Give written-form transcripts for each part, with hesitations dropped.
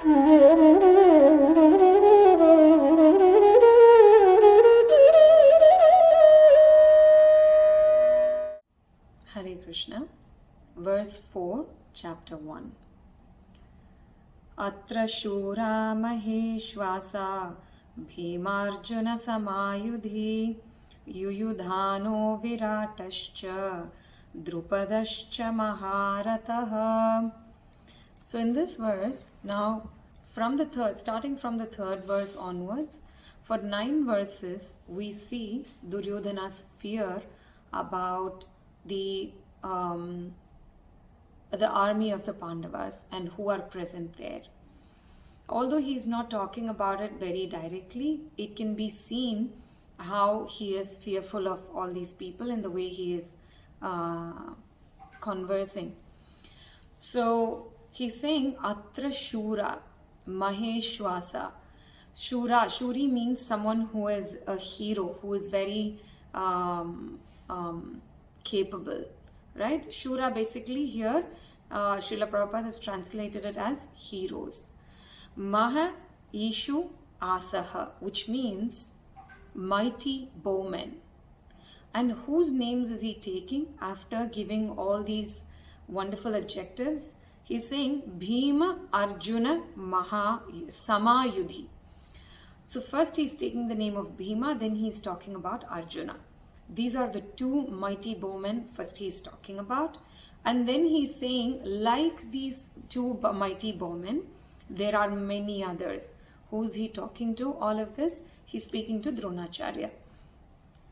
Hare Krishna. Verse 4, chapter 1. Atra shura maheshwasa bhimarjuna samayudhi yuyudhano viratascha dhrupadascha maharataha. So in this verse, now starting from the third verse onwards, for 9 verses we see Duryodhana's fear about the army of the Pandavas and who are present there. Although he is not talking about it very directly, it can be seen how he is fearful of all these people in the way he is conversing. So he's saying Atra Shura Maheshwasa. Shuri means someone who is a hero, who is very capable, right? Shura basically here, Srila Prabhupada has translated it as heroes. Maha Ishu Asaha, which means mighty bowmen. And whose names is he taking after giving all these wonderful adjectives? He's saying Bhima Arjuna Maha Samayudhi. So first he's taking the name of Bhima, then he's talking about Arjuna. These are the 2 mighty bowmen first he's talking about. And then he's saying, like these 2 mighty bowmen, there are many others. Who's he talking to? All of this, he's speaking to Dronacharya.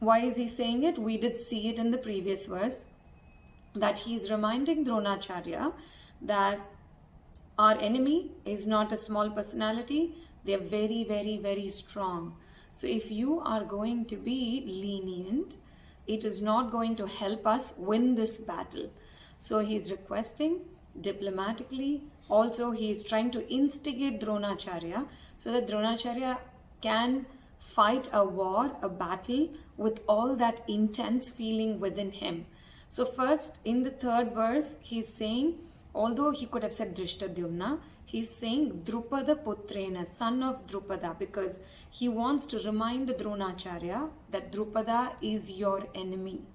Why is he saying it? We did see it in the previous verse, that he's reminding Dronacharya that our enemy is not a small personality. They're very, very, very strong. So if you are going to be lenient, it is not going to help us win this battle. So he's requesting diplomatically. Also, he is trying to instigate Dronacharya so that Dronacharya can fight a war, a battle with all that intense feeling within him. So first, in the third verse, he's saying, although he could have said Dhṛtarāṣṭra, he's saying Drupada Putrena, son of Drupada, because he wants to remind Dronacharya that Drupada is your enemy.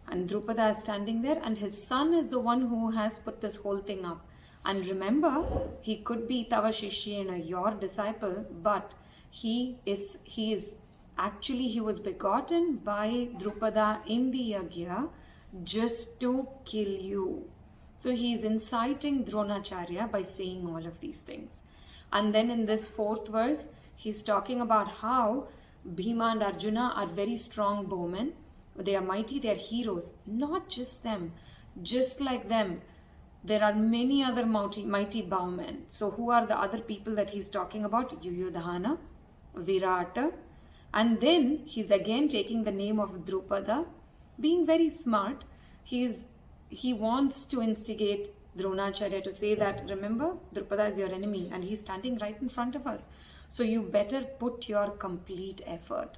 And Drupada is standing there, and his son is the one who has put this whole thing up. And remember, he could be Tava Shishyena, your disciple, but he was begotten by Drupada in the Yagya just to kill you. So he is inciting Dronacharya by saying all of these things. And then in this 4th verse, he's talking about how Bhima and Arjuna are very strong bowmen. They are mighty, they are heroes. Not just them, just like them, there are many other mighty bowmen. So who are the other people that he's talking about? Duryodhana, Virata. And then he's again taking the name of Drupada. Being very smart, he wants to instigate Dronacharya to say that, remember, Drupada is your enemy and he's standing right in front of us. So you better put your complete effort.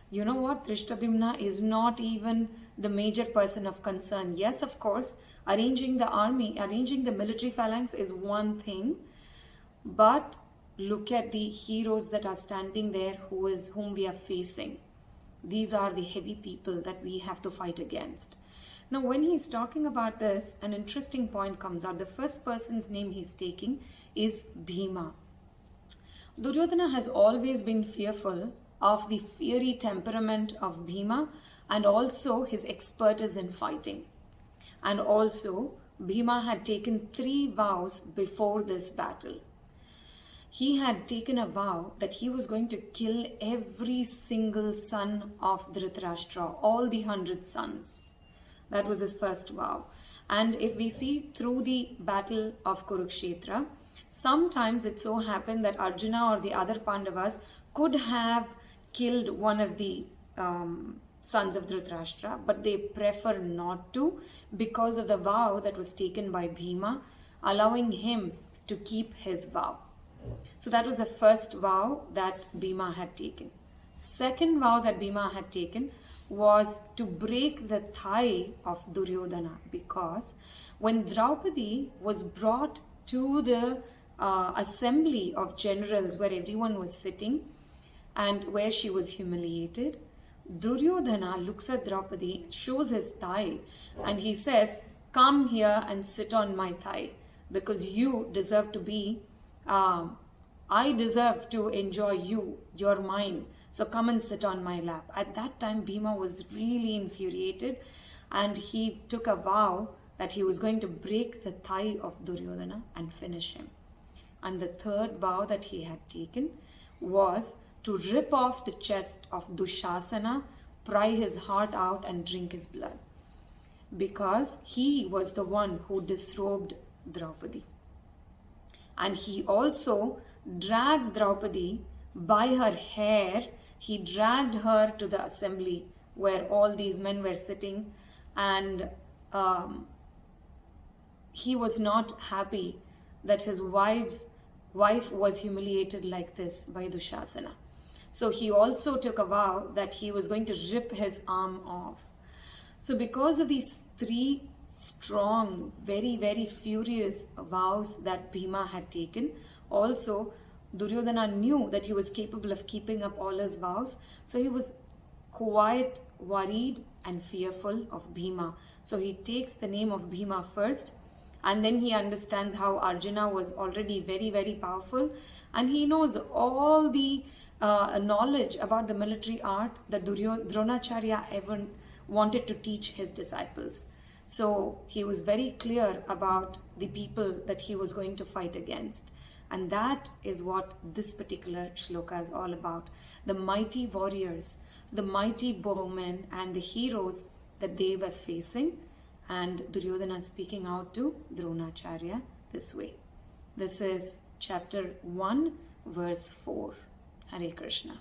You know what? Dhṛṭaraṣṭra is not even the major person of concern. Yes, of course, arranging the army, arranging the military phalanx is one thing. But look at the heroes that are standing there, whom we are facing. These are the heavy people that we have to fight against. Now, when he's talking about this, an interesting point comes out. The first person's name he's taking is Bhima. Duryodhana has always been fearful of the fiery temperament of Bhima and also his expertise in fighting. And also, Bhima had taken 3 vows before this battle. He had taken a vow that he was going to kill every single son of Dhṛtarāṣṭra, all the 100 sons. That was his first vow. And if we see through the battle of Kurukṣetra, sometimes it so happened that Arjuna or the other Pandavas could have killed one of the sons of Dhṛtarāṣṭra, but they prefer not to because of the vow that was taken by Bhima, allowing him to keep his vow. So that was the first vow that Bhima had taken. Second vow that Bhima had taken was to break the thigh of Duryodhana, because when Draupadi was brought to the assembly of generals where everyone was sitting and where she was humiliated, Duryodhana looks at Draupadi, shows his thigh, and he says, "Come here and sit on my thigh, because you deserve to be, I deserve to enjoy you, you're mine, so come and sit on my lap." At that time, Bhima was really infuriated, and he took a vow that he was going to break the thigh of Duryodhana and finish him. And the third vow that he had taken was to rip off the chest of Dushasana, pry his heart out and drink his blood, because he was the one who disrobed Draupadi. And he also dragged Draupadi by her hair. He dragged her to the assembly where all these men were sitting, and he was not happy that his wife was humiliated like this by Dushasana. So he also took a vow that he was going to rip his arm off. So because of these three strong, very, very furious vows that Bhima had taken, also Duryodhana knew that he was capable of keeping up all his vows. So he was quite worried and fearful of Bhima. So he takes the name of Bhima first, and then he understands how Arjuna was already very, very powerful, and he knows all the knowledge about the military art that Dronacharya ever wanted to teach his disciples. So he was very clear about the people that he was going to fight against. And that is what this particular shloka is all about. The mighty warriors, the mighty bowmen, and the heroes that they were facing. And Duryodhana speaking out to Dronacharya this way. This is chapter 1, verse 4. Hare Krishna.